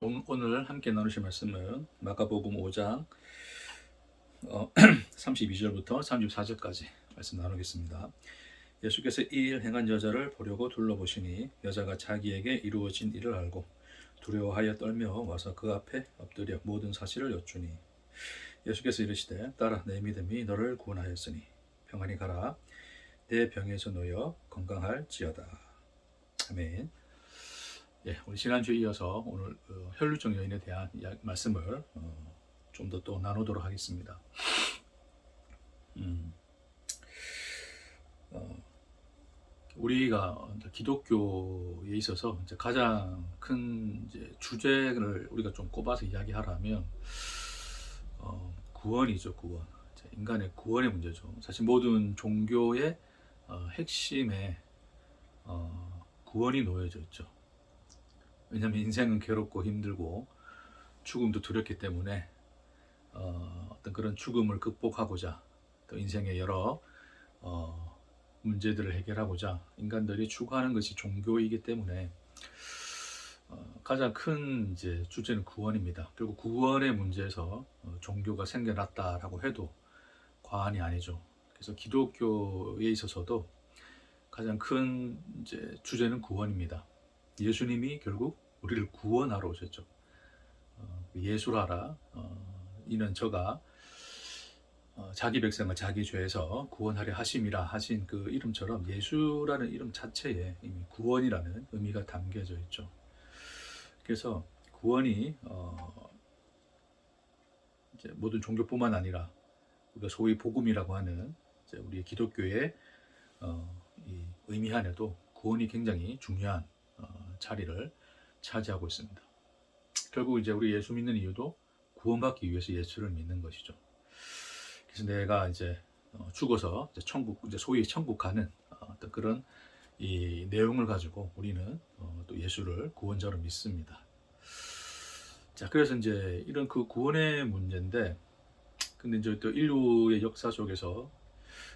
오늘 함께 나누실 말씀은 마가복음 5장 32절부터 34절까지 말씀 나누겠습니다. 예수께서 이 일 행한 여자를 보려고 둘러보시니 여자가 자기에게 이루어진 일을 알고 두려워하여 떨며 와서 그 앞에 엎드려 모든 사실을 여쭈니 예수께서 이르시되 딸아 내 믿음이 너를 구원하였으니 평안히 가라 내 병에서 놓여 건강할지어다. 아멘. 우리 지난주에 이어서 오늘 혈루증 여인에 대한 말씀을 좀 더 또 나누도록 하겠습니다. 우리가 기독교에 있어서 이제 가장 큰 이제 주제를 우리가 좀 꼽아서 이야기하라면 구원이죠, 구원. 인간의 구원의 문제죠. 사실 모든 종교의 핵심에 구원이 놓여져 있죠. 왜냐하면 인생은 괴롭고 힘들고 죽음도 두렵기 때문에 어떤 그런 죽음을 극복하고자 또 인생의 여러 문제들을 해결하고자 인간들이 추구하는 것이 종교이기 때문에 가장 큰 이제 주제는 구원입니다. 그리고 구원의 문제에서 종교가 생겨났다라고 해도 과언이 아니죠. 그래서 기독교에 있어서도 가장 큰 이제 주제는 구원입니다. 예수님이 결국 우리를 구원하러 오셨죠. 예수라라 이는 저가 자기 백성을 자기 죄에서 구원하려 하심이라 하신 그 이름처럼 예수라는 이름 자체에 이미 구원이라는 의미가 담겨져 있죠. 그래서 구원이 이제 모든 종교뿐만 아니라 우리가 소위 복음이라고 하는 이제 우리 기독교의 이 의미 안에도 구원이 굉장히 중요한 자리를 차지하고 있습니다. 결국 이제 우리 예수 믿는 이유도 구원받기 위해서 예수를 믿는 것이죠. 그래서 내가 이제 죽어서 이제 천국, 이제 소위 천국 가는 어떤 그런 이 내용을 가지고 우리는 또 예수를 구원자로 믿습니다. 자, 그래서 이제 이런 그 구원의 문제인데, 근데 이제 또 인류의 역사 속에서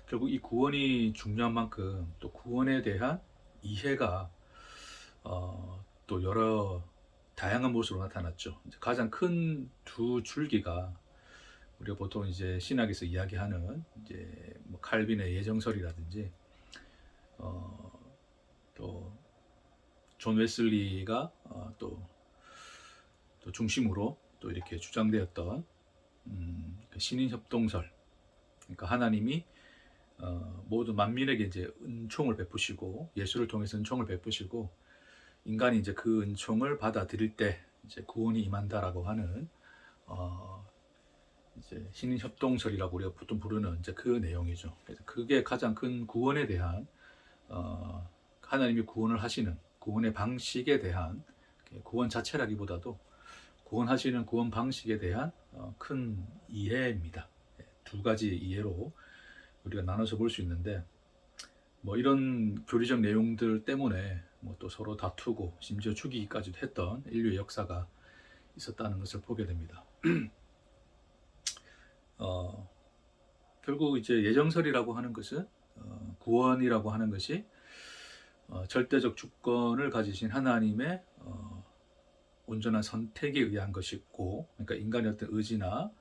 결국 이 구원이 중요한 만큼 또 구원에 대한 이해가 또 여러 다양한 모습으로 나타났죠. 가장 큰 두 줄기가 우리가 보통 이제 신학에서 이야기하는 이제 뭐 칼빈의 예정설이라든지 또 존 웨슬리가 또 중심으로 또 이렇게 주장되었던 그 신인 협동설. 그러니까 하나님이 모두 만민에게 이제 은총을 베푸시고 예수를 통해서 은총을 베푸시고 인간이 이제 그 은총을 받아들일 때 이제 구원이 임한다라고 하는 이제 신인 협동설이라고 우리가 보통 부르는 이제 그 내용이죠. 그래서 그게 가장 큰 구원에 대한 하나님이 구원을 하시는 구원의 방식에 대한 구원 자체라기보다도 구원하시는 구원 방식에 대한 큰 이해입니다. 두 가지 이해로 우리가 나눠서 볼 수 있는데 뭐 이런 교리적 내용들 때문에 뭐 또 서로 다투고 심지어 죽이기까지도 했던 인류의 역사가 있었다는 것을 보게 됩니다. 결국 이제 예정설이라고 하는 것은 구원이라고 하는 것이 절대적 주권을 가지신 하나님의 온전한 선택에 의한 것이고, 그러니까 인간의 어떤 의지나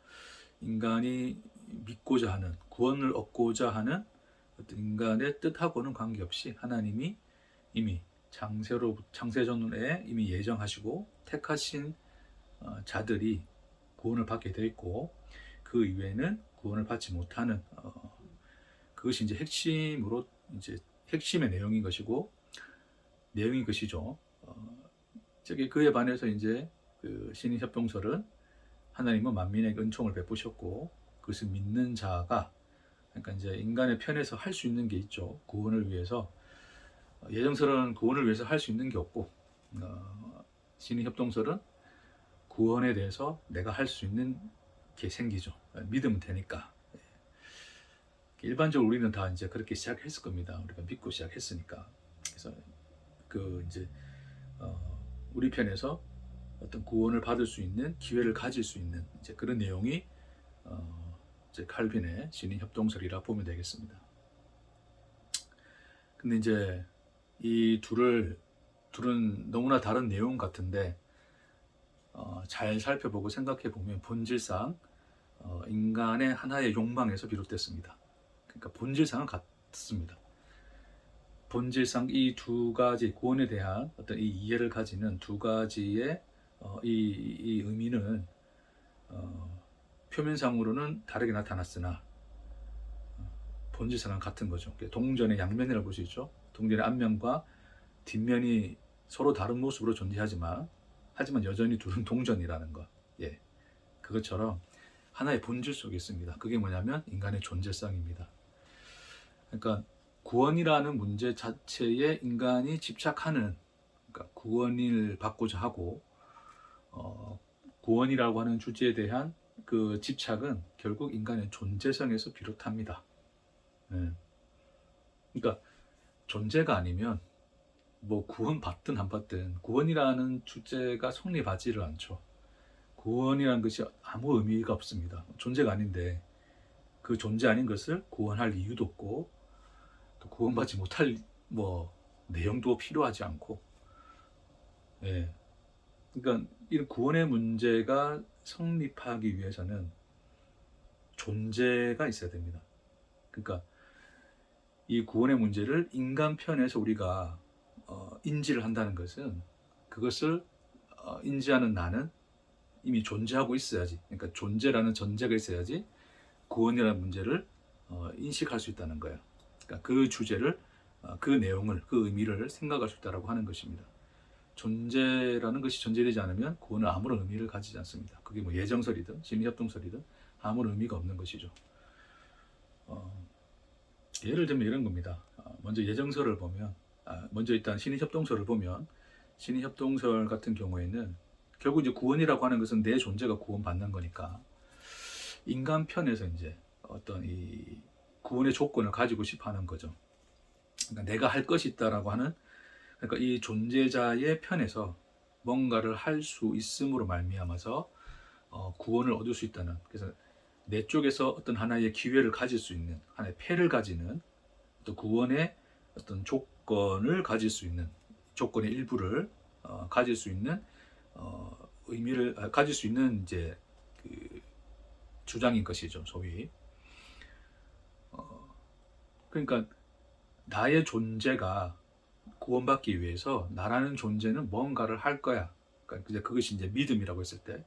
인간이 믿고자 하는 구원을 얻고자 하는 어떤 인간의 뜻하고는 관계없이 하나님이 이미 창세전에 이미 예정하시고 택하신 자들이 구원을 받게 되어 있고 그 이외에는 구원을 받지 못하는 그것이 이제 핵심으로 이제 핵심의 내용인 것이고 내용인 것이죠. 저기 그에 반해서 이제 그 신인 협동설은 하나님은 만민에게 은총을 베푸셨고 그것을 믿는 자가 그러니까 이제 인간의 편에서 할 수 있는 게 있죠. 구원을 위해서 예정설은 구원을 위해서 할 수 있는 게 없고 신인 협동설은 구원에 대해서 내가 할 수 있는 게 생기죠. 믿으면 되니까. 일반적으로 우리는 다 이제 그렇게 시작했을 겁니다. 우리가 믿고 시작했으니까. 그래서 그 이제 우리 편에서 어떤 구원을 받을 수 있는 기회를 가질 수 있는 이제 그런 내용이 이제 칼빈의 신인 협동설이라 보면 되겠습니다. 근데 이제 이 둘은 너무나 다른 내용 같은데 잘 살펴보고 생각해 보면 본질상 인간의 하나의 욕망에서 비롯됐습니다. 그러니까 본질상은 같습니다. 본질상 이 두 가지 구원에 대한 어떤 이 이해를 가지는 두 가지의 이 의미는 표면상으로는 다르게 나타났으나 본질상은 같은 거죠. 동전의 양면이라고 볼 수 있죠. 동전의 앞면과 뒷면이 서로 다른 모습으로 존재하지만 여전히 둘은 동전이라는 것. 예, 그것처럼 하나의 본질 속에 있습니다. 그게 뭐냐면 인간의 존재성입니다. 그러니까 구원이라는 문제 자체에 인간이 집착하는, 그러니까 구원을 받고자 하고 구원이라고 하는 주제에 대한 그 집착은 결국 인간의 존재성에서 비롯합니다. 예. 그러니까 존재가 아니면 뭐 구원 받든 안 받든 구원이라는 주제가 성립하지를 않죠. 구원이라는 것이 아무 의미가 없습니다. 존재가 아닌데 그 존재 아닌 것을 구원할 이유도 없고 또 구원받지 못할 뭐 내용도 필요하지 않고, 예. 그러니까 이 구원의 문제가 성립하기 위해서는 존재가 있어야 됩니다. 그러니까 이 구원의 문제를 인간 편에서 우리가 인지를 한다는 것은 그것을 인지하는 나는 이미 존재하고 있어야지, 그러니까 존재라는 전제가 있어야지 구원이라는 문제를 인식할 수 있다는 거예요. 그러니까 그 주제를, 그 내용을, 그 의미를 생각할 수 있다고 하는 것입니다. 존재라는 것이 존재되지 않으면 구원은 아무런 의미를 가지지 않습니다. 그게 뭐 예정설이든 심리협동설이든 아무런 의미가 없는 것이죠. 예를 들면 이런 겁니다. 먼저 예정설을 보면, 먼저 일단 신의협동설을 보면, 신의협동설 같은 경우에는 결국 이제 구원이라고 하는 것은 내 존재가 구원받는 거니까 인간 편에서 이제 어떤 이 구원의 조건을 가지고 싶어 하는 거죠. 그러니까 내가 할 것이 있다라고 하는, 그러니까 이 존재자의 편에서 뭔가를 할 수 있음으로 말미암아서 구원을 얻을 수 있다는, 그래서 내 쪽에서 어떤 하나의 기회를 가질 수 있는, 하나의 패를 가지는 또 구원의 어떤 조건을 가질 수 있는, 조건의 일부를 가질 수 있는 의미를 가질 수 있는 이제 그 주장인 것이죠, 소위. 그러니까 나의 존재가 구원받기 위해서 나라는 존재는 뭔가를 할 거야. 그러니까 이제 그것이 이제 믿음이라고 했을 때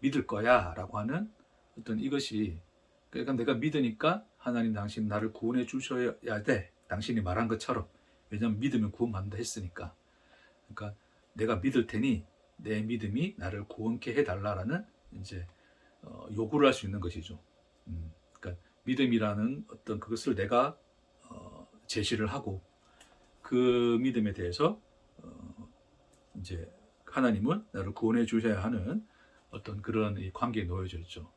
믿을 거야라고 하는 어떤 이것이, 그러니까 내가 믿으니까 하나님 당신 나를 구원해 주셔야 돼. 당신이 말한 것처럼. 왜냐하면 믿으면 구원받는다 했으니까. 그러니까 내가 믿을 테니 내 믿음이 나를 구원케 해달라라는 이제 요구를 할 수 있는 것이죠. 그러니까 믿음이라는 어떤 그것을 내가 제시를 하고 그 믿음에 대해서 이제 하나님은 나를 구원해 주셔야 하는 어떤 그런 이 관계에 놓여져 있죠.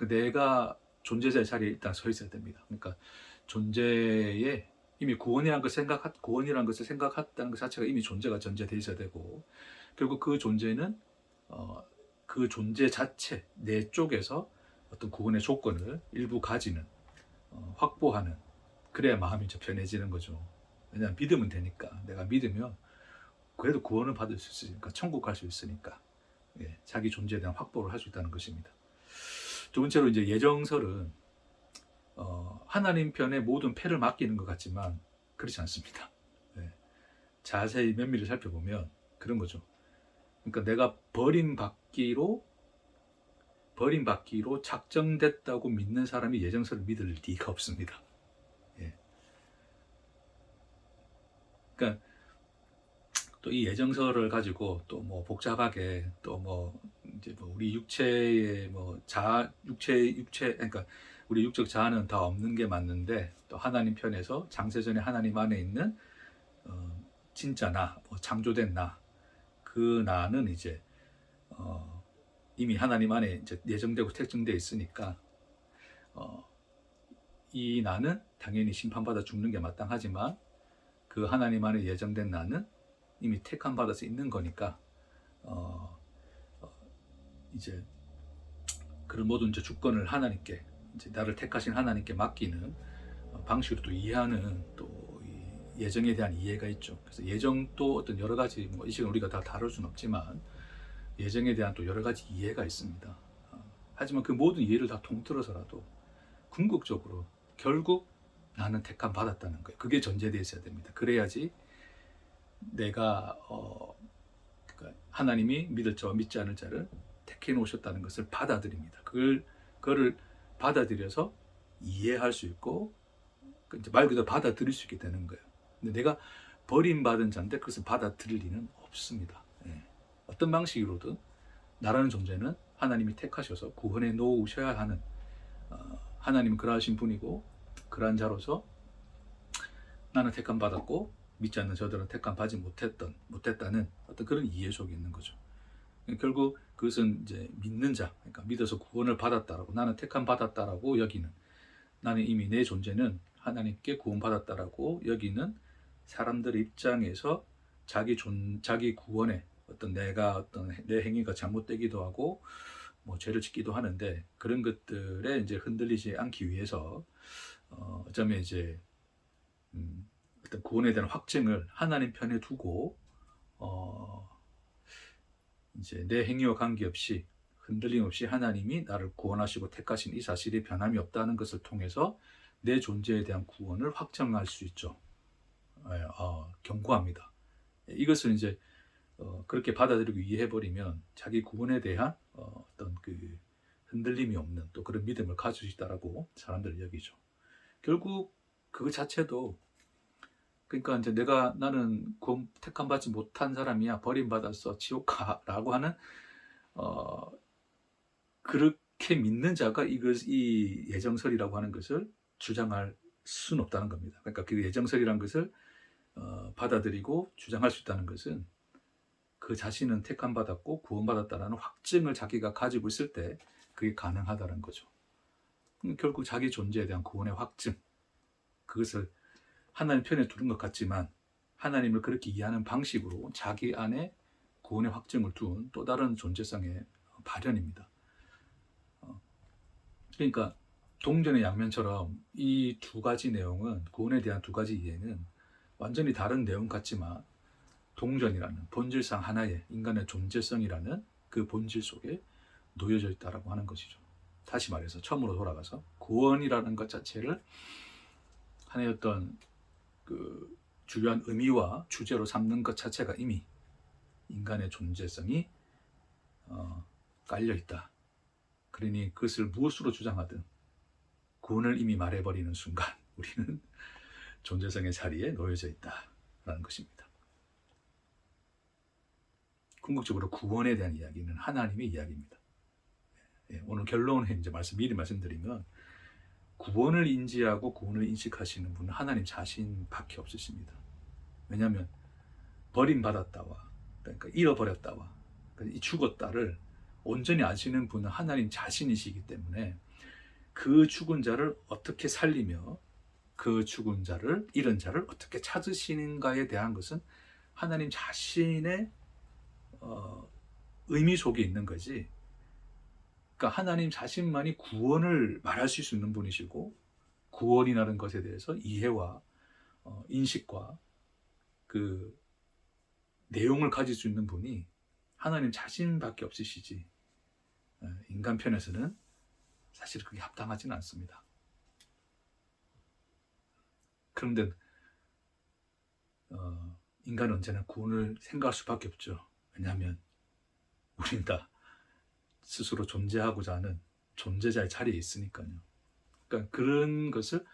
내가 존재자의 자리에 일단 서 있어야 됩니다. 그러니까 존재에 이미 구원이라는 것을 생각했다는 것 자체가 이미 존재가 전제되어 있어야 되고, 결국 그 존재는 그 존재 자체 내 쪽에서 어떤 구원의 조건을 일부 가지는, 확보하는, 그래야 마음이 좀 편해지는 거죠. 왜냐하면 믿으면 되니까, 내가 믿으면 그래도 구원을 받을 수 있으니까, 천국 갈 수 있으니까, 예, 자기 존재에 대한 확보를 할 수 있다는 것입니다. 두 번째로 이제 예정설은 하나님 편에 모든 패를 맡기는 것 같지만 그렇지 않습니다. 예, 자세히 면밀히 살펴보면 그런 거죠. 그러니까 내가 버림받기로 작정됐다고 믿는 사람이 예정설을 믿을 리가 없습니다. 예. 그러니까 또 이 예정설을 가지고 또 뭐 복잡하게 또 뭐 이제 뭐 우리 육체의 뭐 그러니까 우리 육적 자아는 다 없는 게 맞는데, 또 하나님 편에서 장세전에 하나님 안에 있는 진짜 나, 뭐 창조된 나, 그 나는 이제 이미 하나님 안에 이제 예정되고 택정되어 있으니까 이 나는 당연히 심판받아 죽는 게 마땅하지만 그 하나님 안에 예정된 나는 이미 택함 받아서 있는 거니까 이제 그런 모든 이제 주권을 하나님께, 이제 나를 택하신 하나님께 맡기는 방식으로 또 이해하는 또 예정에 대한 이해가 있죠. 그래서 예정도 어떤 여러 가지 뭐 이 시간 우리가 다 다룰 수는 없지만 예정에 대한 또 여러 가지 이해가 있습니다. 하지만 그 모든 이해를 다 통틀어서라도 궁극적으로 결국 나는 택함 받았다는 거예요. 그게 전제되어 있어야 됩니다. 그래야지 내가 그러니까 하나님이 믿을 자와 믿지 않을 자를 택해 놓으셨다는 것을 받아들입니다. 그거를 받아들여서 이해할 수 있고 이제 말 그대로 받아들일 수 있게 되는 거예요. 근데 내가 버림받은 자인데 그것을 받아들일 리는 없습니다. 예. 어떤 방식으로든 나라는 존재는 하나님이 택하셔서 구원해 놓으셔야 하는 하나님은 그러하신 분이고 그러한 자로서 나는 택함 받았고 믿지 않는 저들은 택함 받지 못했다는 어떤 그런 이해 속에 있는 거죠. 결국 그것은 이제 믿는 자, 그러니까 믿어서 구원을 받았다라고 나는 택함 받았다라고 여기는 나는 이미 내 존재는 하나님께 구원받았다라고 여기는 사람들의 입장에서 자기 구원에 어떤 내 행위가 잘못되기도 하고 뭐 죄를 짓기도 하는데 그런 것들에 이제 흔들리지 않기 위해서 어쩌면 이제 어떤 구원에 대한 확증을 하나님 편에 두고 이제 내 행위와 관계없이 흔들림 없이 하나님이 나를 구원하시고 택하신 이 사실이 변함이 없다는 것을 통해서 내 존재에 대한 구원을 확정할 수 있죠. 경고합니다. 이것을 이제 그렇게 받아들이고 이해해버리면 자기 구원에 대한 어떤 그 흔들림이 없는 또 그런 믿음을 가질 수 있다라고 사람들은 여기죠. 결국 그거 자체도 그러니까 이제 나는 구원 택함 받지 못한 사람이야 버림받았어 지옥 가라고 하는 그렇게 믿는 자가 이 예정설이라고 하는 것을 주장할 수는 없다는 겁니다. 그러니까 그 예정설이라는 것을 받아들이고 주장할 수 있다는 것은 그 자신은 택함 받았고 구원받았다라는 확증을 자기가 가지고 있을 때 그게 가능하다는 거죠. 결국 자기 존재에 대한 구원의 확증, 그것을 하나님 편에 두는 것 같지만 하나님을 그렇게 이해하는 방식으로 자기 안에 구원의 확증을 둔 또 다른 존재성의 발현입니다. 그러니까 동전의 양면처럼 이 두 가지 내용은 구원에 대한 두 가지 이해는 완전히 다른 내용 같지만 동전이라는 본질상 하나의 인간의 존재성이라는 그 본질 속에 놓여져 있다라고 하는 것이죠. 다시 말해서 처음으로 돌아가서 구원이라는 것 자체를 하나의 어떤 그 주요한 의미와 주제로 삼는 것 자체가 이미 인간의 존재성이 깔려 있다. 그러니 그것을 무엇으로 주장하든 구원을 이미 말해버리는 순간 우리는 존재성의 자리에 놓여져 있다라는 것입니다. 궁극적으로 구원에 대한 이야기는 하나님의 이야기입니다. 오늘 결론을 이제 미리 말씀드리면 구원을 인지하고 구원을 인식하시는 분은 하나님 자신밖에 없으십니다. 왜냐하면 버림받았다와 그러니까 잃어버렸다와 그러니까 죽었다를 온전히 아시는 분은 하나님 자신이시기 때문에 그 죽은 자를 어떻게 살리며 그 죽은 자를 잃은 자를 어떻게 찾으시는가에 대한 것은 하나님 자신의 의미 속에 있는 거지. 그러니까 하나님 자신만이 구원을 말할 수 있는 분이시고 구원이라는 것에 대해서 이해와 인식과 그 내용을 가질 수 있는 분이 하나님 자신밖에 없으시지 인간 편에서는 사실 그게 합당하지는 않습니다. 그런데 인간은 언제나 구원을 생각할 수밖에 없죠. 왜냐하면 우리는 다 스스로 존재하고자 하는 존재자의 자리에 있으니까요. 그러니까 그런 것을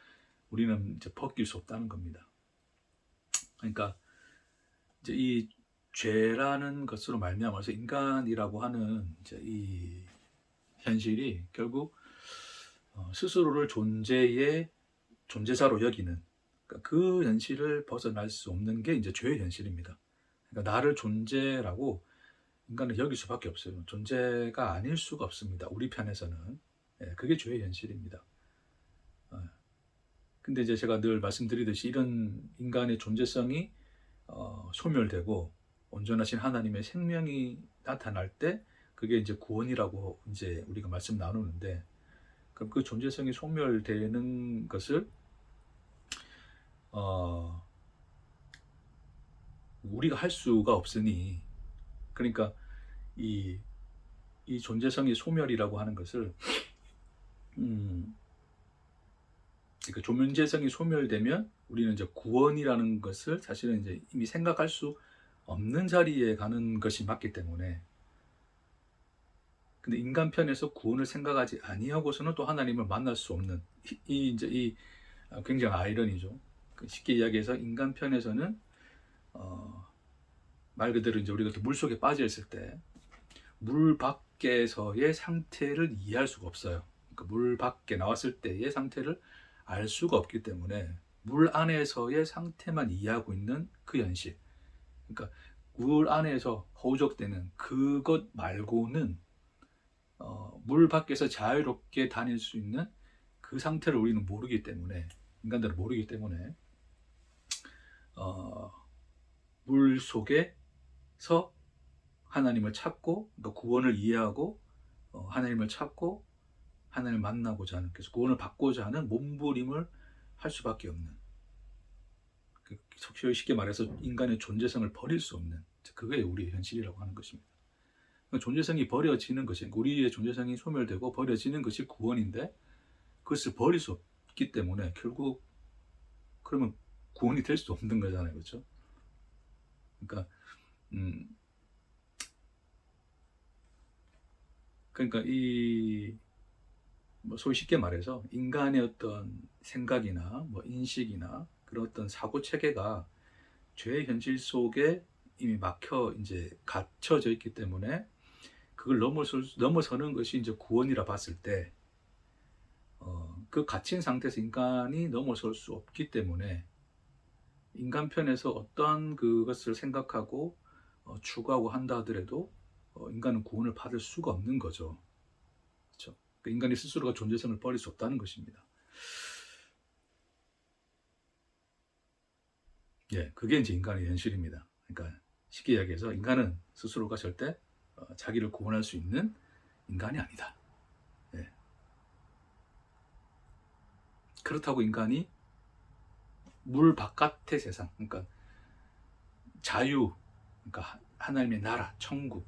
우리는 이제 벗길 수 없다는 겁니다. 그러니까 이제 이 죄라는 것으로 말미암아서 인간이라고 하는 이제 이 현실이 결국 스스로를 존재의 존재자로 여기는 그러니까 그 현실을 벗어날 수 없는 게 이제 죄의 현실입니다. 그러니까 나를 존재라고 인간은 여길 수밖에 없어요. 존재가 아닐 수가 없습니다. 우리 편에서는 그게 죄의 현실입니다. 근데 이제 제가 늘 말씀드리듯이 이런 인간의 존재성이 소멸되고 온전하신 하나님의 생명이 나타날 때 그게 이제 구원이라고 이제 우리가 말씀 나누는데 그럼 그 존재성이 소멸되는 것을 우리가 할 수가 없으니 그러니까 이, 이 존재성의 소멸이라고 하는 것을 그러니까 존재성이 소멸되면 우리는 이제 구원이라는 것을 사실은 이제 이미 생각할 수 없는 자리에 가는 것이 맞기 때문에, 근데 인간 편에서 구원을 생각하지 아니하고서는 또 하나님을 만날 수 없는 이 굉장히 아이러니죠. 쉽게 이야기해서 인간 편에서는 말 그대로 이제 우리가 물 속에 빠져 있을 때 물 밖에서의 상태를 이해할 수가 없어요. 그러니까 물 밖에 나왔을 때의 상태를 알 수가 없기 때문에 물 안에서의 상태만 이해하고 있는 그 현실. 그러니까 물 안에서 허우적대는 그것 말고는 물 밖에서 자유롭게 다닐 수 있는 그 상태를 우리는 모르기 때문에, 인간들은 모르기 때문에 물 속에서 하나님을 찾고, 그러니까 구원을 이해하고 하나님을 찾고 하나님을 만나고자 하는, 그래서 구원을 받고자 하는 몸부림을 할 수밖에 없는, 쉽게 말해서 인간의 존재성을 버릴 수 없는, 그게 우리의 현실이라고 하는 것입니다. 존재성이 버려지는 것이, 우리의 존재성이 소멸되고 버려지는 것이 구원인데, 그것을 버릴 수 없기 때문에 결국 그러면 구원이 될 수 없는 거잖아요, 그렇죠? 그러니까 소위 쉽게 말해서 인간의 어떤 생각이나 인식이나 그런 어떤 사고 체계가 죄의 현실 속에 이미 이제 갇혀져 있기 때문에, 그걸 넘어서는 것이 이제 구원이라 봤을 때, 그 갇힌 상태에서 인간이 넘어설 수 없기 때문에 인간 편에서 어떠한 그것을 생각하고 추구하고 한다 하더라도 인간은 구원을 받을 수가 없는 거죠. 그렇죠? 그러니까 인간이 스스로가 존재성을 버릴 수 없다는 것입니다. 예, 그게 이제 인간의 현실입니다. 그러니까 쉽게 이야기해서 인간은 스스로가 절대 자기를 구원할 수 있는 인간이 아니다. 예. 그렇다고 인간이 물 바깥의 세상, 그러니까 자유, 그러니까 하나님의 나라, 천국,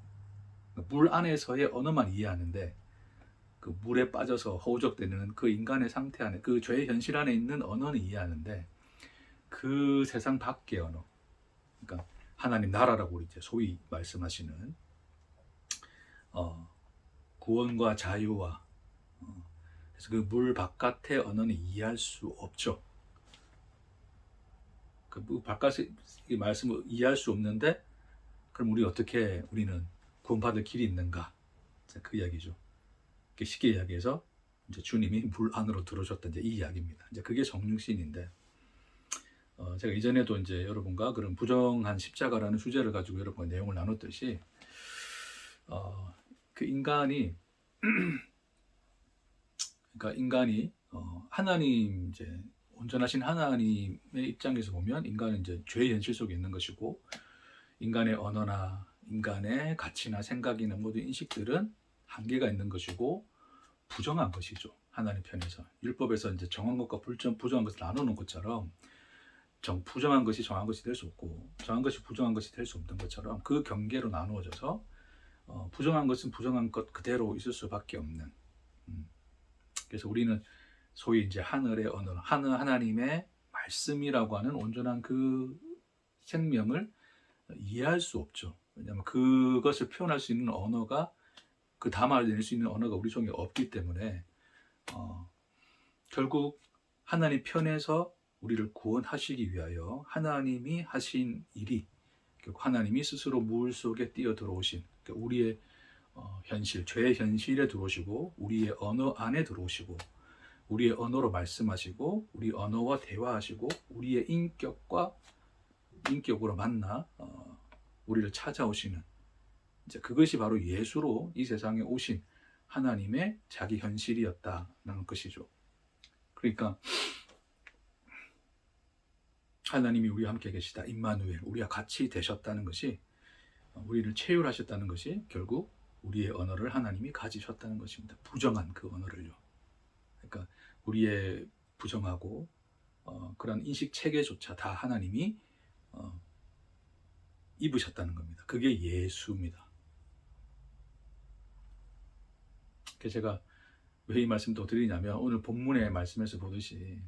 그러니까 물 안에서의 언어만 이해하는데, 그 물에 빠져서 허우적대는 그 인간의 상태 안에, 그 죄의 현실 안에 있는 언어는 이해하는데, 그 세상 밖의 언어, 그러니까 하나님 나라라고 이제 소위 말씀하시는 구원과 자유와 그래서 그 물 바깥의 언어는 이해할 수 없죠. 그 물 바깥의 말씀을 이해할 수 없는데, 그럼 우리는 구원받을 길이 있는가? 그 이야기죠. 쉽게 이야기해서 이제 주님이 물 안으로 들어오셨다, 이제 이 이야기입니다. 이제 그게 정육신인데, 제가 이전에도 이제 여러분과 그런 부정한 십자가라는 주제를 가지고 여러분과 내용을 나눴듯이, 그 인간이 그러니까 인간이 하나님, 이제 온전하신 하나님의 입장에서 보면 인간은 이제 죄의 현실 속에 있는 것이고, 인간의 언어나 인간의 가치나 생각이나 모든 인식들은 한계가 있는 것이고 부정한 것이죠. 하나님 편에서 율법에서 이제 정한 것과 부정한 것을 나누는 것처럼, 부정한 것이 정한 것이 될 수 없고 정한 것이 부정한 것이 될 수 없는 것처럼, 그 경계로 나누어져서 부정한 것은 부정한 것 그대로 있을 수밖에 없는. 그래서 우리는 소위 이제 하늘의 언어, 하나님의 말씀이라고 하는 온전한 그 생명을 이해할 수 없죠. 왜냐하면 그것을 표현할 수 있는 언어가, 그 담아낼 수 있는 언어가 우리 속에 없기 때문에 결국 하나님 편에서 우리를 구원하시기 위하여 하나님이 하신 일이, 결국 하나님이 스스로 물 속에 뛰어 들어오신, 그러니까 우리의 현실, 죄의 현실에 들어오시고 우리의 언어 안에 들어오시고 우리의 언어로 말씀하시고 우리 언어와 대화하시고 우리의 인격으로 만나 우리를 찾아오시는, 이제 그것이 바로 예수로 이 세상에 오신 하나님의 자기 현실이었다는 것이죠. 그러니까 하나님이 우리와 함께 계시다, 임마누엘, 우리와 같이 되셨다는 것이, 우리를 체휼하셨다는 것이 결국 우리의 언어를 하나님이 가지셨다는 것입니다. 부정한 그 언어를요. 그러니까 우리의 부정하고 그런 인식 체계조차 다 하나님이 입으셨다는 겁니다. 그게 예수입니다. 그래서 제가 왜 이 말씀도 드리냐면 오늘 본문의 말씀에서 보듯이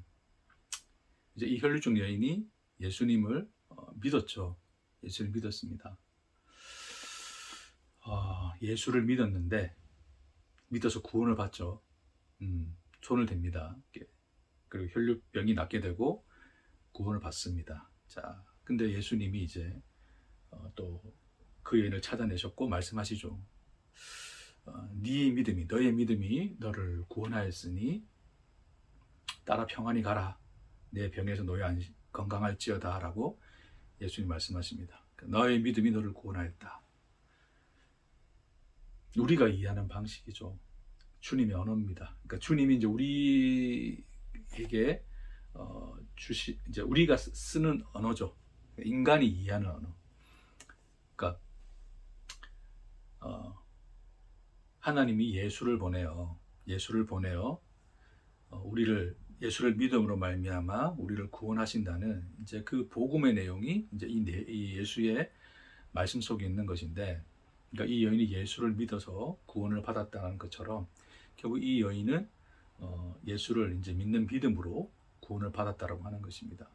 이제 이 혈류증 여인이 예수님을 믿었죠. 예수를 믿었습니다. 예수를 믿었는데 믿어서 구원을 받죠. 손을 댑니다. 그리고 혈류병이 낫게 되고 구원을 받습니다. 자, 근데 예수님이 이제 또 그 여인을 찾아내셨고 말씀하시죠. 네 믿음이, 너의 믿음이 너를 구원하였으니 따라 평안히 가라. 내 병에서 너의 건강할지어다 라고 예수님 말씀하십니다. 너의 믿음이 너를 구원하였다. 우리가 이해하는 방식이죠. 주님의 언어입니다. 그러니까 주님이 이제 우리에게 이제 우리가 쓰는 언어죠. 인간이 이해하는 언어. 그러니까 하나님이 예수를 보내어 예수를 믿음으로 말미암아 우리를 구원하신다는 이제 그 복음의 내용이 이제 이 예수의 말씀 속에 있는 것인데, 그러니까 이 여인이 예수를 믿어서 구원을 받았다는 것처럼 결국 이 여인은 예수를 이제 믿는 믿음으로 구원을 받았다라고 하는 것입니다.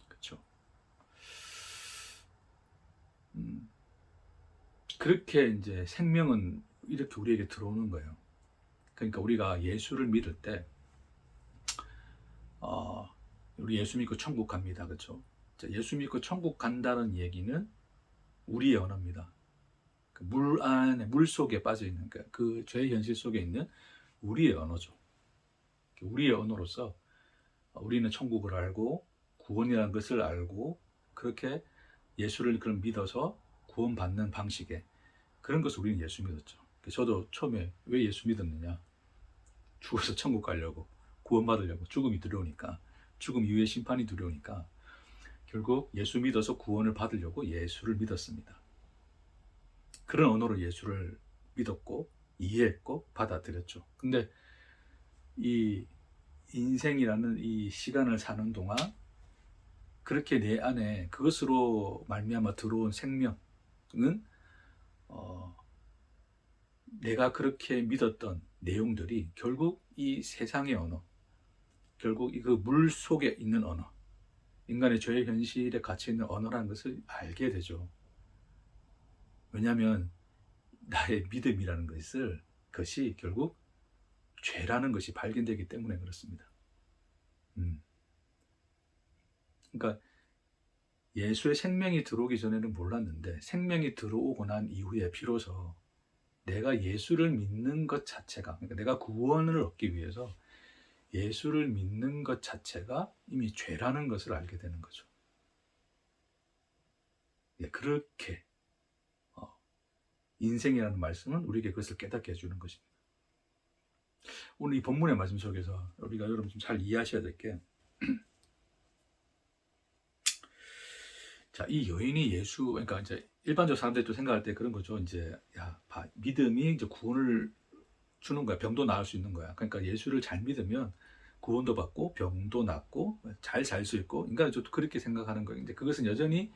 그렇죠? 그렇게 이제 생명은 이렇게 우리에게 들어오는 거예요. 그러니까 우리가 예수를 믿을 때 우리 예수 믿고 천국 갑니다. 그렇죠? 예수 믿고 천국 간다는 얘기는 우리의 언어입니다. 물 안에, 물 속에 빠져 있는 그 죄의 현실 속에 있는 우리의 언어죠. 우리의 언어로서 우리는 천국을 알고 구원이라는 것을 알고 그렇게 예수를 그럼 믿어서 구원받는 방식의 그런 것을 우리는 예수 믿었죠. 저도 처음에 왜 예수 믿었느냐? 죽어서 천국 가려고, 구원받으려고. 죽음이 두려우니까, 죽음 이후의 심판이 두려우니까 결국 예수 믿어서 구원을 받으려고 예수를 믿었습니다. 그런 언어로 예수를 믿었고 이해했고 받아들였죠. 근데 이 인생이라는 이 시간을 사는 동안 그렇게 내 안에 그것으로 말미암아 들어온 생명은 내가 그렇게 믿었던 내용들이 결국 이 세상의 언어, 결국 그 물 속에 있는 언어, 인간의 죄의 현실에 갇혀 있는 언어라는 것을 알게 되죠. 왜냐하면 나의 믿음이라는 것이 결국 죄라는 것이 발견되기 때문에 그렇습니다. 그러니까 예수의 생명이 들어오기 전에는 몰랐는데 생명이 들어오고 난 이후에 비로소 내가 예수를 믿는 것 자체가, 그러니까 내가 구원을 얻기 위해서 예수를 믿는 것 자체가 이미 죄라는 것을 알게 되는 거죠. 그렇게 인생이라는 말씀은 우리에게 그것을 깨닫게 해주는 것입니다. 오늘 이 본문의 말씀 속에서 우리가 여러분 좀 잘 이해하셔야 될 게, 자, 이 여인이 그러니까 이제 일반적으로 사람들이 또 생각할 때 그런 거죠. 이제 믿음이 이제 구원을 주는 거야. 병도 나을 수 있는 거야. 그러니까 예수를 잘 믿으면 구원도 받고 병도 낫고 잘 살 수 있고, 인간은 좀 그렇게 생각하는 거예요. 근데 그것은 여전히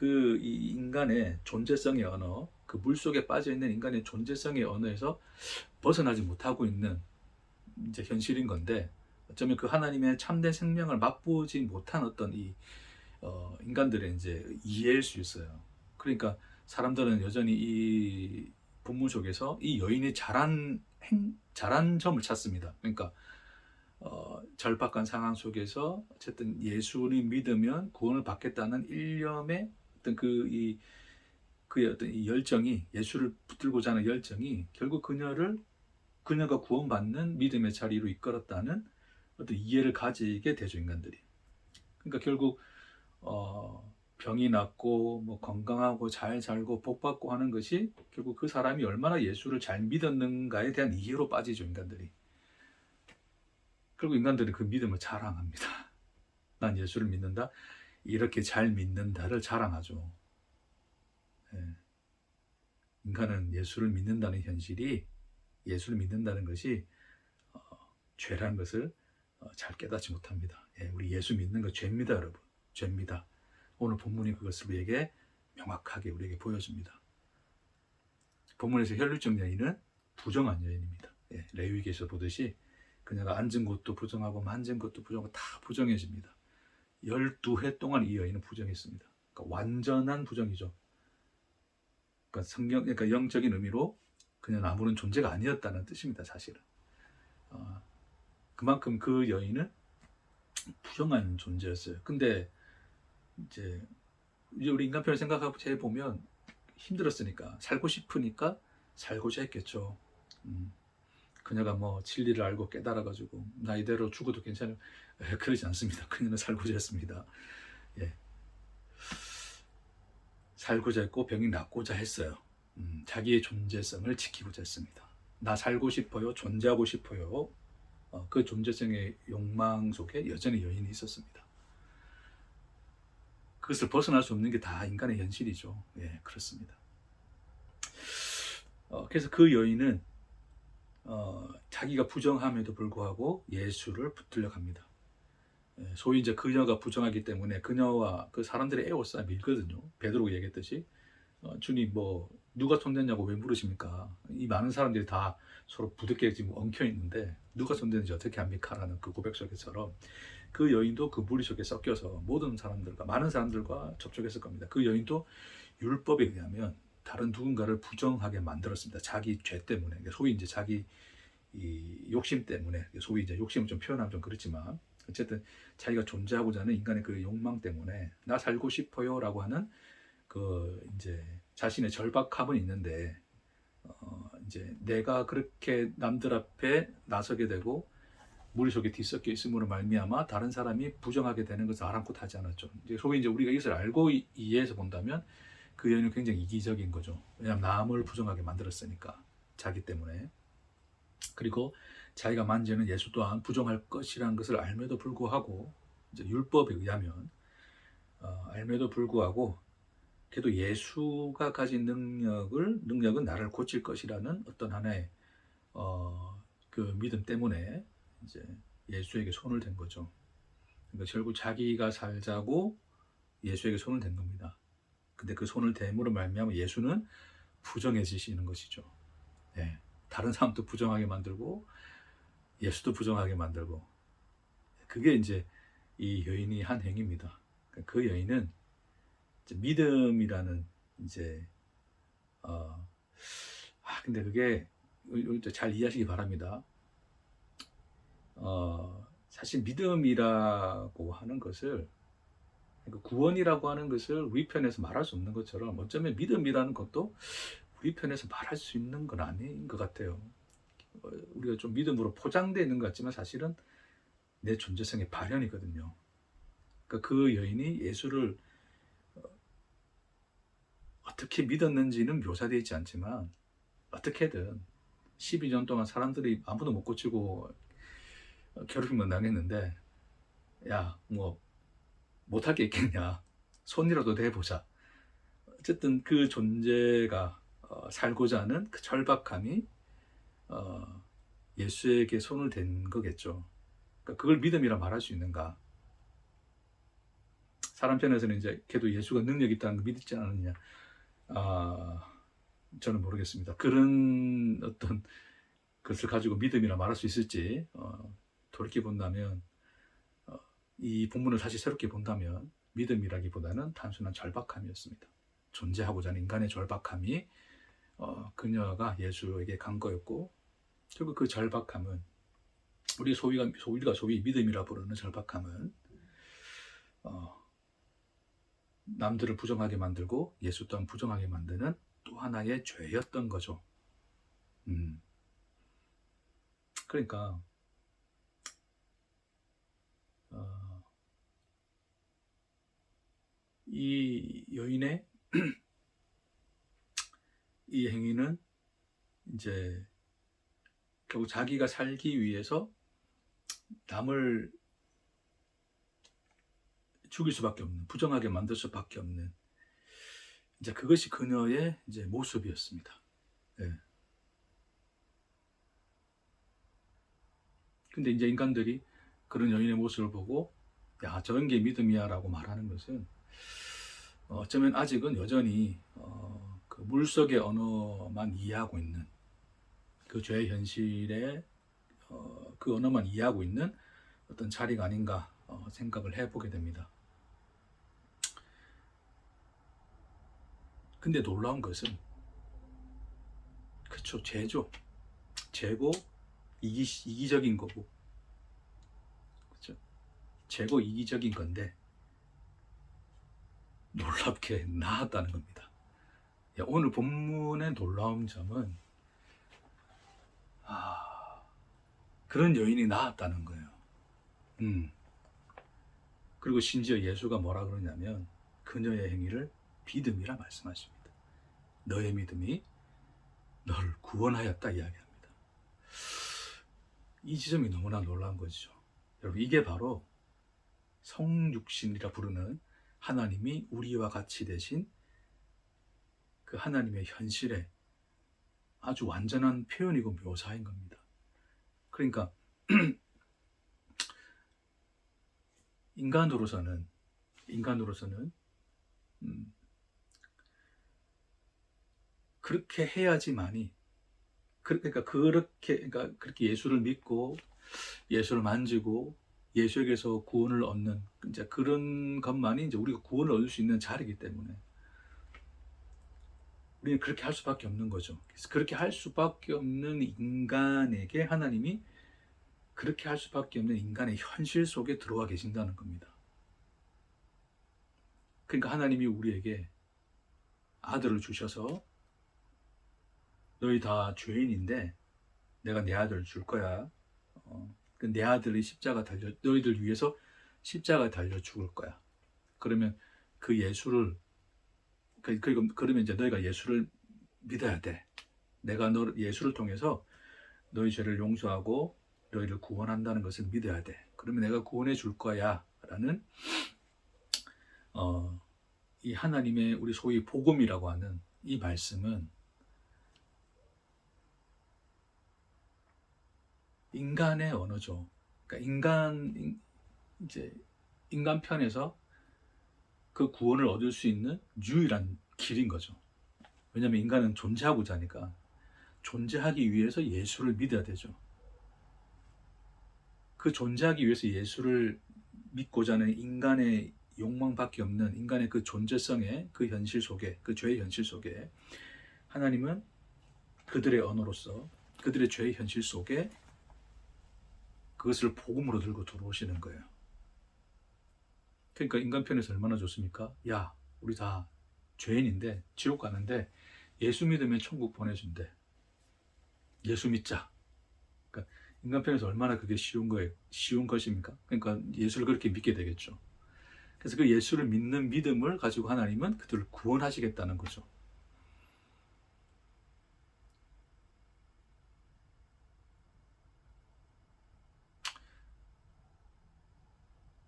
이 인간의 존재성의 언어, 그 물속에 빠져 있는 인간의 존재성의 언어에서 벗어나지 못하고 있는 이제 현실인 건데, 어쩌면 그 하나님의 참된 생명을 맛보지 못한 어떤 인간들의 이제 이해일 수 있어요. 그러니까 사람들은 여전히 이 본문 속에서 이 여인이 잘한 점을 찾습니다. 그러니까 절박한 상황 속에서 어쨌든 예수를 믿으면 구원을 받겠다는 일념의 어떤 그의 어떤 이 열정이, 예수를 붙들고자 하는 열정이 결국 그녀가 구원받는 믿음의 자리로 이끌었다는 어떤 이해를 가지게 되죠, 인간들이. 그러니까 결국 병이 낫고 뭐 건강하고 잘 살고 복 받고 하는 것이 결국 그 사람이 얼마나 예수를 잘 믿었는가에 대한 이해로 빠지죠, 인간들이. 그리고 인간들은 그 믿음을 자랑합니다. 난 예수를 믿는다, 이렇게 잘 믿는다를 자랑하죠. 인간은 예수를 믿는다는 현실이, 예수를 믿는다는 것이 죄라는 것을 잘 깨닫지 못합니다. 우리 예수 믿는 거 죄입니다, 여러분. 죄입니다. 오늘 본문이 그것을 우리에게 명확하게 우리에게 보여줍니다. 본문에서 혈류증 여인은 부정한 여인입니다. 예, 레위기에서 보듯이 그녀가 앉은 곳도 부정하고 만진 것도 부정하고 다 부정해집니다. 12해 동안 이 여인은 부정했습니다. 그러니까 완전한 부정이죠. 그러니까 영적인 의미로 그녀는 아무런 존재가 아니었다는 뜻입니다. 사실은. 그만큼 그 여인은 부정한 존재였어요. 근데 이제 우리 인간편을 생각해 보면 힘들었으니까, 살고 싶으니까 살고자 했겠죠. 그녀가 뭐 진리를 알고 깨달아가지고 나 이대로 죽어도 괜찮아요. 그러지 않습니다. 그녀는 살고자 했습니다. 예. 살고자 했고 병이 낫고자 했어요. 자기의 존재성을 지키고자 했습니다. 나 살고 싶어요. 존재하고 싶어요. 그 존재성의 욕망 속에 여전히 여인이 있었습니다. 그것을 벗어날 수 없는 게 다 인간의 현실이죠. 예, 그렇습니다. 그래서 그 여인은 자기가 부정함에도 불구하고 예수를 붙들려 갑니다. 예, 소위 이제 그녀가 부정하기 때문에 그녀와 그 사람들의 에워싸 밀거든요. 베드로가 얘기했듯이 주님 뭐 누가 손댔냐고 왜 물으십니까? 이 많은 사람들이 다 서로 부득게 지금 엉켜 있는데 누가 손댔는지 어떻게 합니까? 라는 그 고백 속에처럼 그 여인도 그 무리 속에 섞여서 모든 사람들과 많은 사람들과 접촉했을 겁니다. 그 여인도 율법에 의하면 다른 누군가를 부정하게 만들었습니다. 자기 죄 때문에, 소위 이제 자기 이 욕심 때문에, 소위 이제 욕심을 좀 표현하면 좀 그렇지만 어쨌든 자기가 존재하고자 하는 인간의 그 욕망 때문에 나 살고 싶어요라고 하는 그 이제 자신의 절박함은 있는데 이제 내가 그렇게 남들 앞에 나서게 되고 무리 속에 뒤섞여 있음으로 말미암아 다른 사람이 부정하게 되는 것을 아랑곳하지 않았죠. 이제 소위 이제 우리가 이것을 알고 이해해서 본다면 그 여인은 굉장히 이기적인 거죠. 왜냐하면 남을 부정하게 만들었으니까 자기 때문에. 그리고 자기가 만지는 예수 또한 부정할 것이라는 것을 알면도 불구하고 이제 율법에 의하면 알면도 불구하고 그래도 예수가 가진 능력은 나를 고칠 것이라는 어떤 하나의 그 믿음 때문에 이제 예수에게 손을 댄 거죠. 그러니까 결국 자기가 살자고 예수에게 손을 댄 겁니다. 근데 그 손을 댐으로 말미암아 예수는 부정해지시는 것이죠. 네. 다른 사람도 부정하게 만들고 예수도 부정하게 만들고 그게 이제 이 여인이 한 행위입니다. 그 여인은 이제 믿음이라는 이제 근데 그게 잘 이해하시기 바랍니다. 사실 믿음이라고 하는 것을 구원이라고 하는 것을 우리 편에서 말할 수 없는 것처럼 어쩌면 믿음이라는 것도 우리 편에서 말할 수 있는 건 아닌 것 같아요. 우리가 좀 믿음으로 포장되어 있는 것 같지만 사실은 내 존재성의 발현이거든요. 그러니까 그 여인이 예수를 어떻게 믿었는지는 묘사되어 있지 않지만 어떻게든 12년 동안 사람들이 아무도 못 고치고 괴롭힘만 당했는데 야 뭐 못할 게 있겠냐 손이라도 대보자. 어쨌든 그 존재가 살고자 하는 그 절박함이 예수에게 손을 댄 거겠죠. 그러니까 그걸 믿음이라 말할 수 있는가? 사람 편에서는 이제 걔도 예수가 능력이 있다는 거 믿지 않느냐? 저는 모르겠습니다. 그런 어떤 것을 가지고 믿음이라 말할 수 있을지 돌이켜 본다면 이 본문을 다시 새롭게 본다면 믿음이라기보다는 단순한 절박함이었습니다. 존재하고자 하는 인간의 절박함이 그녀가 예수에게 간 거였고 결국 그 절박함은 우리가 소위 믿음이라 부르는 절박함은 남들을 부정하게 만들고 예수 또한 부정하게 만드는 또 하나의 죄였던 거죠. 그러니까 이 여인의 이 행위는 이제 결국 자기가 살기 위해서 남을 죽일 수밖에 없는, 부정하게 만들 수밖에 없는 이제 그것이 그녀의 이제 모습이었습니다. 네. 근데 이제 인간들이 그런 여인의 모습을 보고 야 저런 게 믿음이야라고 말하는 것은 어쩌면 아직은 여전히 그 물속의 언어만 이해하고 있는 그 죄의 현실에 그 언어만 이해하고 있는 어떤 자리가 아닌가 생각을 해보게 됩니다. 근데 놀라운 것은 그쵸, 죄죠. 죄고 이기적인 거고, 그쵸? 죄고 이기적인 건데 놀랍게 나았다는 겁니다. 오늘 본문의 놀라운 점은 그런 여인이 나았다는 거예요. 그리고 심지어 예수가 뭐라 그러냐면 그녀의 행위를 믿음이라 말씀하십니다. 너의 믿음이 너를 구원하였다 이야기합니다. 이 지점이 너무나 놀라운 것이죠. 여러분, 이게 바로 성육신이라 부르는 하나님이 우리와 같이 되신 그 하나님의 현실의 아주 완전한 표현이고 묘사인 겁니다. 그러니까 인간으로서는 그렇게 해야지만이, 그러니까 그렇게 예수를 믿고 예수를 만지고 예수에게서 구원을 얻는 이제 그런 것만이 이제 우리가 구원을 얻을 수 있는 자리이기 때문에 우리는 그렇게 할 수밖에 없는 거죠. 그래서 그렇게 할 수밖에 없는 인간에게 하나님이 그렇게 할 수밖에 없는 인간의 현실 속에 들어와 계신다는 겁니다. 그러니까 하나님이 우리에게 아들을 주셔서 너희 다 죄인인데 내가 내 아들을 줄 거야. 내 아들이 너희들 위해서 십자가 달려 죽을 거야. 그러면 그 예수를 그러면 이제 너희가 예수를 믿어야 돼. 내가 예수를 통해서 너희 죄를 용서하고 너희를 구원한다는 것을 믿어야 돼. 그러면 내가 구원해 줄 거야. 라는 이 하나님의 우리 소위 복음이라고 하는 이 말씀은 인간의 언어죠. 그러니까 인간 편에서 그 구원을 얻을 수 있는 유일한 길인 거죠. 왜냐하면 인간은 존재하고자 하니까 존재하기 위해서 예수를 믿어야 되죠. 그 존재하기 위해서 예수를 믿고자 하는 인간의 욕망밖에 없는 인간의 그 존재성의 그 현실 속에, 그 죄의 현실 속에 하나님은 그들의 언어로서 그들의 죄의 현실 속에 그것을 복음으로 들고 들어오시는 거예요. 그러니까 인간 편에서 얼마나 좋습니까? 야, 우리 다 죄인인데 지옥 가는데 예수 믿으면 천국 보내준대. 예수 믿자. 그러니까 인간 편에서 얼마나 그게 쉬운 것입니까? 그러니까 예수를 그렇게 믿게 되겠죠. 그래서 그 예수를 믿는 믿음을 가지고 하나님은 그들을 구원하시겠다는 거죠.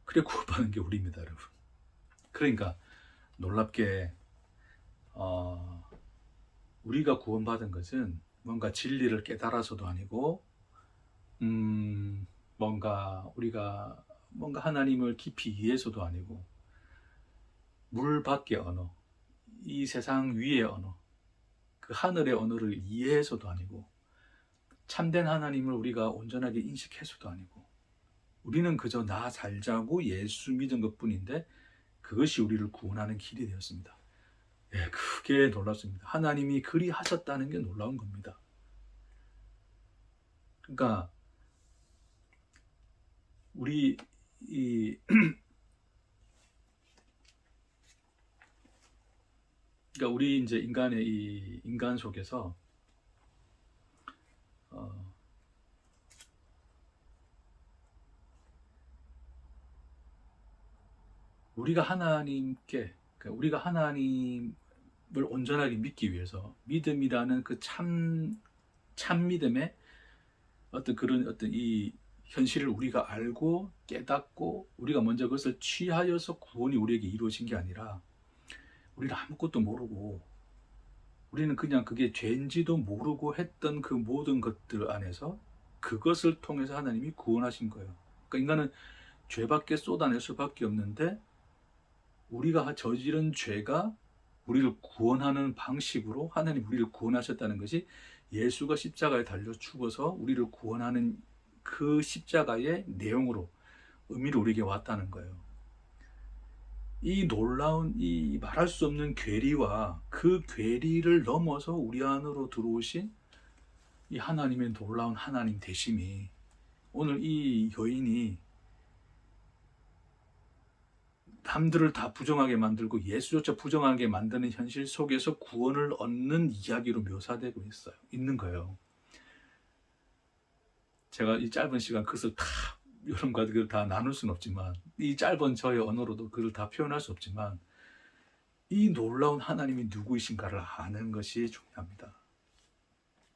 그래 구원받는 게 우리입니다, 여러분. 그러니까 놀랍게 우리가 구원받은 것은 뭔가 진리를 깨달아서도 아니고 뭔가 하나님을 깊이 이해해서도 아니고 물 밖의 언어, 이 세상 위의 언어, 그 하늘의 언어를 이해해서도 아니고 참된 하나님을 우리가 온전하게 인식해서도 아니고 우리는 그저 나 살자고 예수 믿은 것뿐인데 그것이 우리를 구원하는 길이 되었습니다. 예, 그게 놀랍습니다. 하나님이 그리 하셨다는 게 놀라운 겁니다. 그러니까 우리 이제 이 인간 속에서 우리가 하나님을 온전하게 믿기 위해서 믿음이라는 그 참 믿음의 어떤 이 현실을 우리가 알고 깨닫고 우리가 먼저 그것을 취하여서 구원이 우리에게 이루어진 게 아니라 우리는 아무것도 모르고 우리는 그냥 그게 죄인지도 모르고 했던 그 모든 것들 안에서 그것을 통해서 하나님이 구원하신 거예요. 그러니까 인간은 죄밖에 쏟아낼 수밖에 없는데 우리가 저지른 죄가 우리를 구원하는 방식으로 하나님 우리를 구원하셨다는 것이 예수가 십자가에 달려 죽어서 우리를 구원하는 그 십자가의 내용으로 의미를 우리에게 왔다는 거예요. 이 놀라운 이 말할 수 없는 괴리와 그 괴리를 넘어서 우리 안으로 들어오신 이 하나님의 놀라운 하나님 되심이 오늘 이 여인이 남들을 다 부정하게 만들고 예수조차 부정하게 만드는 현실 속에서 구원을 얻는 이야기로 묘사되고 있는 거예요. 제가 이 짧은 시간 그것을 다 여러분과 그걸 다 나눌 수는 없지만, 이 짧은 저의 언어로도 그걸 다 표현할 수 없지만, 이 놀라운 하나님이 누구이신가를 아는 것이 중요합니다.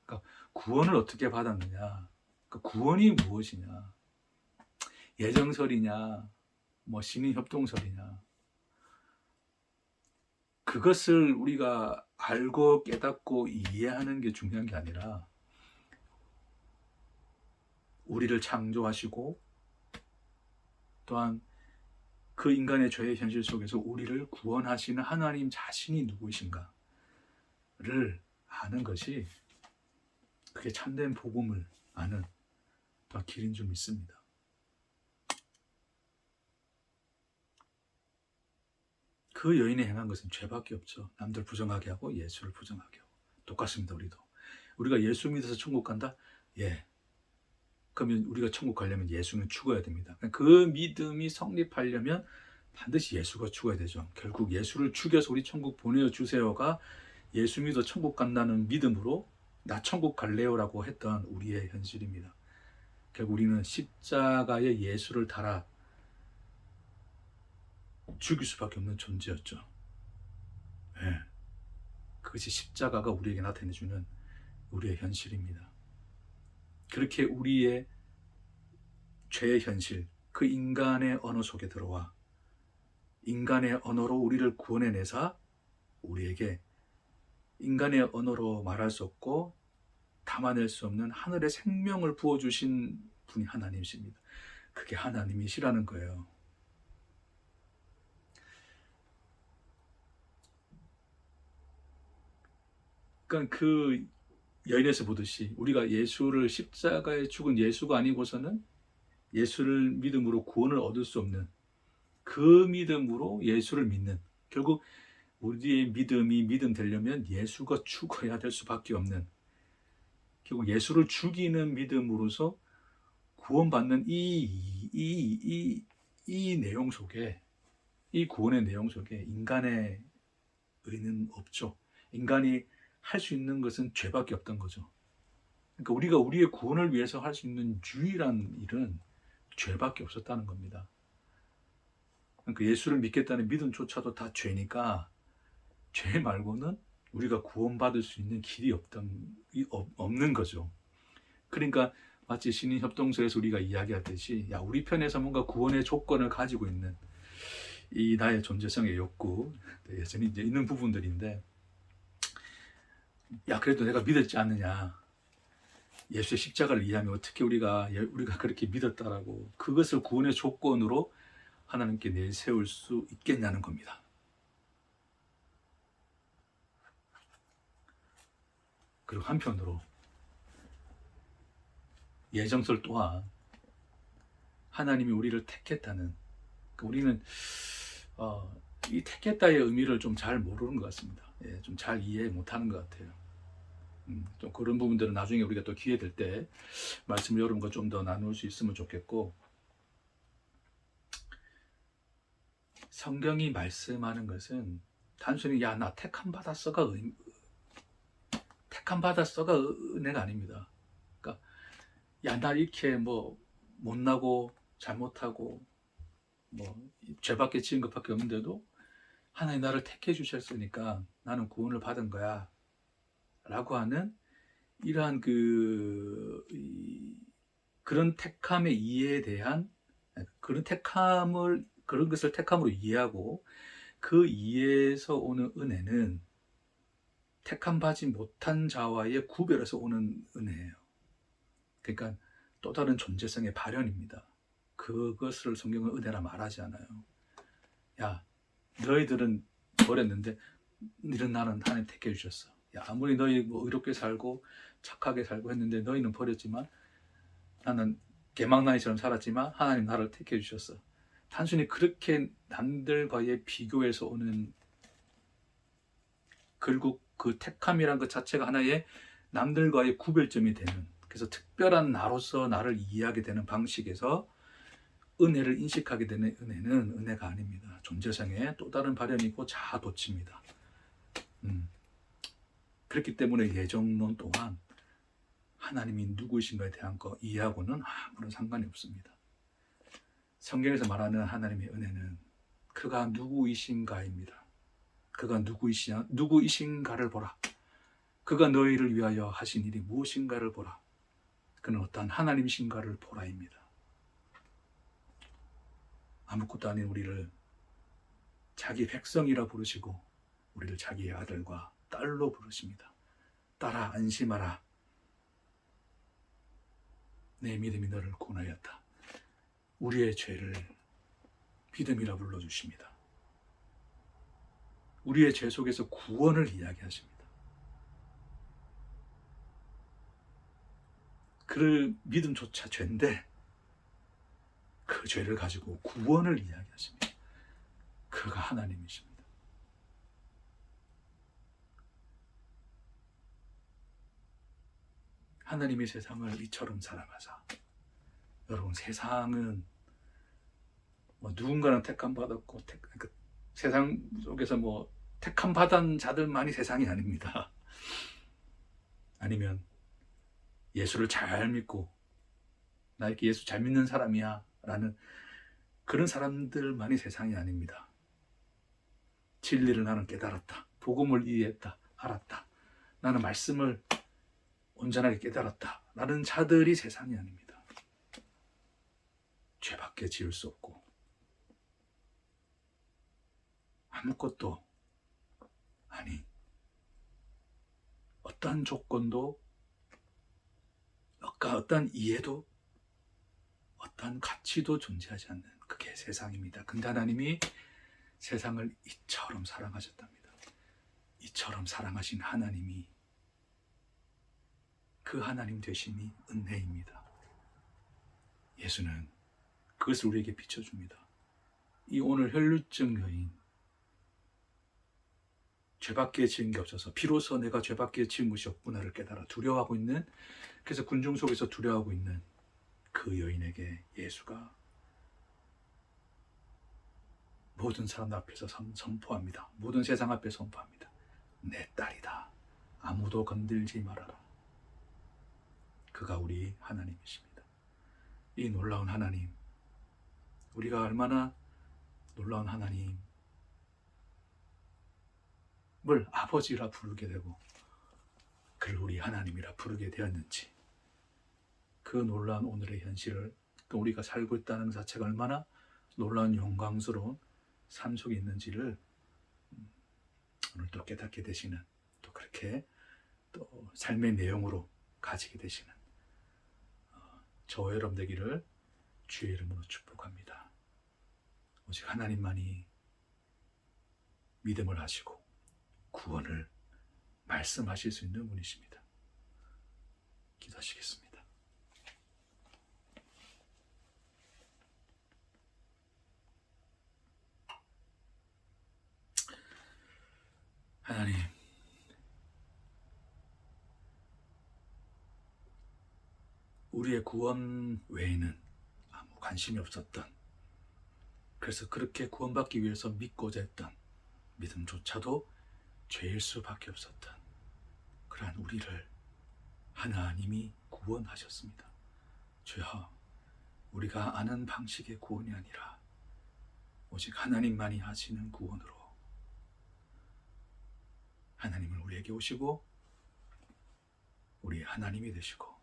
그러니까 구원을 어떻게 받았느냐, 그러니까 구원이 무엇이냐, 예정설이냐, 뭐 신인협동설이냐, 그것을 우리가 알고 깨닫고 이해하는 게 중요한 게 아니라, 우리를 창조하시고 또한 그 인간의 죄의 현실 속에서 우리를 구원하시는 하나님 자신이 누구이신가를 아는 것이, 그게 참된 복음을 아는 더 길인 줄 믿습니다. 그 여인이 행한 것은 죄밖에 없죠. 남들 부정하게 하고 예수를 부정하게 하고. 똑같습니다. 우리가 예수 믿어서 천국 간다? 예. 그러면 우리가 천국 가려면 예수는 죽어야 됩니다. 그 믿음이 성립하려면 반드시 예수가 죽어야 되죠. 결국 예수를 죽여서 우리 천국 보내주세요가 예수 믿어 천국 간다는 믿음으로 나 천국 갈래요라고 했던 우리의 현실입니다. 결국 우리는 십자가에 예수를 달아 죽일 수밖에 없는 존재였죠. 네. 그것이 십자가가 우리에게 나타내주는 우리의 현실입니다. 그렇게 우리의 죄의 현실, 그 인간의 언어 속에 들어와 인간의 언어로 우리를 구원해내사 우리에게 인간의 언어로 말할 수 없고 담아낼 수 없는 하늘의 생명을 부어주신 분이 하나님이십니다. 그게 하나님이시라는 거예요. 그러니까 그 여인에서 보듯이 우리가 예수를 십자가에 죽은 예수가 아니고서는 예수를 믿음으로 구원을 얻을 수 없는, 그 믿음으로 예수를 믿는, 결국 우리의 믿음이 믿음 되려면 예수가 죽어야 될 수밖에 없는, 결국 예수를 죽이는 믿음으로서 구원받는 이 내용 속에, 이 구원의 내용 속에 인간의 의는 없죠. 인간이 할 수 있는 것은 죄밖에 없던 거죠. 그러니까 우리가 우리의 구원을 위해서 할 수 있는 유일한 일은 죄밖에 없었다는 겁니다. 그러니까 예수를 믿겠다는 믿음조차도 다 죄니까 죄 말고는 우리가 구원받을 수 있는 길이 없는 거죠. 그러니까 마치 신인협동서에서 우리가 이야기하듯이, 야, 우리 편에서 뭔가 구원의 조건을 가지고 있는 이 나의 존재성의 욕구, 여전히 이제 있는 부분들인데, 야, 그래도 내가 믿었지 않느냐, 예수의 십자가를 이해하면 어떻게 우리가 그렇게 믿었다라고 그것을 구원의 조건으로 하나님께 내세울 수 있겠냐는 겁니다. 그리고 한편으로 예정설 또한 하나님이 우리를 택했다는, 우리는 이 택했다의 의미를 좀 잘 모르는 것 같습니다. 예, 좀 잘 이해 못하는 것 같아요. 좀 그런 부분들은 나중에 우리가 또 기회 될 때 말씀을 여러분과 좀 더 나눌 수 있으면 좋겠고, 성경이 말씀하는 것은 단순히 야, 나 택함 받았어가 은혜가 아닙니다. 그러니까 야, 나 이렇게 뭐 못나고 잘못하고 뭐 죄밖에 지은 것밖에 없는데도 하나님 나를 택해 주셨으니까 나는 구원을 받은 거야 라고 하는 이러한 그런 택함의 이해에 대한, 그런 것을 택함으로 이해하고 그 이해에서 오는 은혜는 택함 받지 못한 자와의 구별에서 오는 은혜예요. 그러니까 또 다른 존재성의 발현입니다. 그것을 성경은 은혜라 말하지 않아요. 야, 너희들은 버렸는데 나는 하나님 택해 주셨어. 야, 아무리 너희 뭐 의롭게 살고 착하게 살고 했는데 너희는 버렸지만 나는 개망나니처럼 살았지만 하나님 나를 택해 주셨어. 단순히 그렇게 남들과의 비교에서 오는, 결국 그 택함이란 것 자체가 하나의 남들과의 구별점이 되는, 그래서 특별한 나로서 나를 이해하게 되는 방식에서 은혜를 인식하게 되는 은혜는 은혜가 아닙니다. 존재상의 또 다른 발현이고 자아도취입니다. 그렇기 때문에 예정론 또한 하나님이 누구이신가에 대한 거 이해하고는 아무런 상관이 없습니다. 성경에서 말하는 하나님의 은혜는 그가 누구이신가입니다. 그가 누구이신가를 보라. 그가 너희를 위하여 하신 일이 무엇인가를 보라. 그는 어떠한 하나님이신가를 보라입니다. 아무것도 아닌 우리를 자기 백성이라 부르시고 우리를 자기의 아들과 딸로 부르십니다. 딸아, 안심하라. 내 믿음이 너를 구원하였다. 우리의 죄를 믿음이라 불러주십니다. 우리의 죄 속에서 구원을 이야기하십니다. 그 믿음조차 죄인데 그 죄를 가지고 구원을 이야기하십니다. 그가 하나님이십니다. 하나님이 세상을 이처럼 사랑하사, 여러분, 세상은 뭐 누군가는 택함 받았고 세상 속에서 뭐 택함 받은 자들만이 세상이 아닙니다. 아니면 예수를 잘 믿고 나 이렇게 예수 잘 믿는 사람이야 라는 그런 사람들만이 세상이 아닙니다. 진리를 나는 깨달았다. 복음을 이해했다. 알았다. 나는 말씀을 온전하게 깨달았다. 라는 자들이 세상이 아닙니다. 죄밖에 지을 수 없고 아무것도 아닌, 어떠한 조건도 어떠한 이해도 어떠한 가치도 존재하지 않는 그게 세상입니다. 근데 하나님이 세상을 이처럼 사랑하셨답니다. 이처럼 사랑하신 하나님이, 그 하나님 되심이 은혜입니다. 예수는 그것을 우리에게 비춰줍니다. 이 오늘 혈루증 여인, 죄밖에 지은 게 없어서 비로소 내가 죄밖에 지은 것이 없구나를 깨달아 두려워하고 있는, 그래서 군중 속에서 두려워하고 있는 그 여인에게 예수가 모든 사람 앞에서 선포합니다. 모든 세상 앞에 선포합니다. 내 딸이다. 아무도 건들지 말아라. 그가 우리 하나님이십니다. 이 놀라운 하나님, 우리가 얼마나 놀라운 하나님을 아버지라 부르게 되고 그를 우리 하나님이라 부르게 되었는지, 그 놀라운 오늘의 현실을, 또 우리가 살고 있다는 것 자체가 얼마나 놀라운 영광스러운 삶 속에 있는지를 오늘 또 깨닫게 되시는, 또 그렇게 또 삶의 내용으로 가지게 되시는 저와 여러분 되기를 주의 이름으로 축복합니다. 오직 하나님만이 믿음을 하시고 구원을 말씀하실 수 있는 분이십니다. 기도하시겠습니다. 하나님, 우리의 구원 외에는 아무 관심이 없었던, 그래서 그렇게 구원받기 위해서 믿고자 했던 믿음조차도 죄일 수밖에 없었던 그러한 우리를 하나님이 구원하셨습니다. 주여, 우리가 아는 방식의 구원이 아니라 오직 하나님만이 하시는 구원으로 하나님은 우리에게 오시고 우리의 하나님이 되시고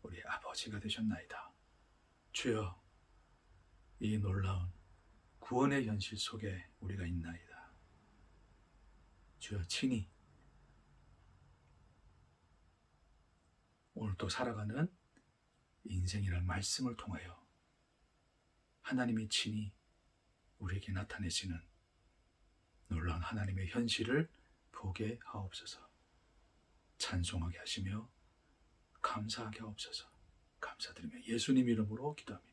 우리의 아버지가 되셨나이다. 주여, 이 놀라운 구원의 현실 속에 우리가 있나이다. 주여, 친히 오늘 또 살아가는 인생이라는 말씀을 통하여 하나님이 친히 우리에게 나타내시는 놀라운 하나님의 현실을 보게 하옵소서. 찬송하게 하시며 감사하게 하옵소서. 감사드리며 예수님 이름으로 기도합니다.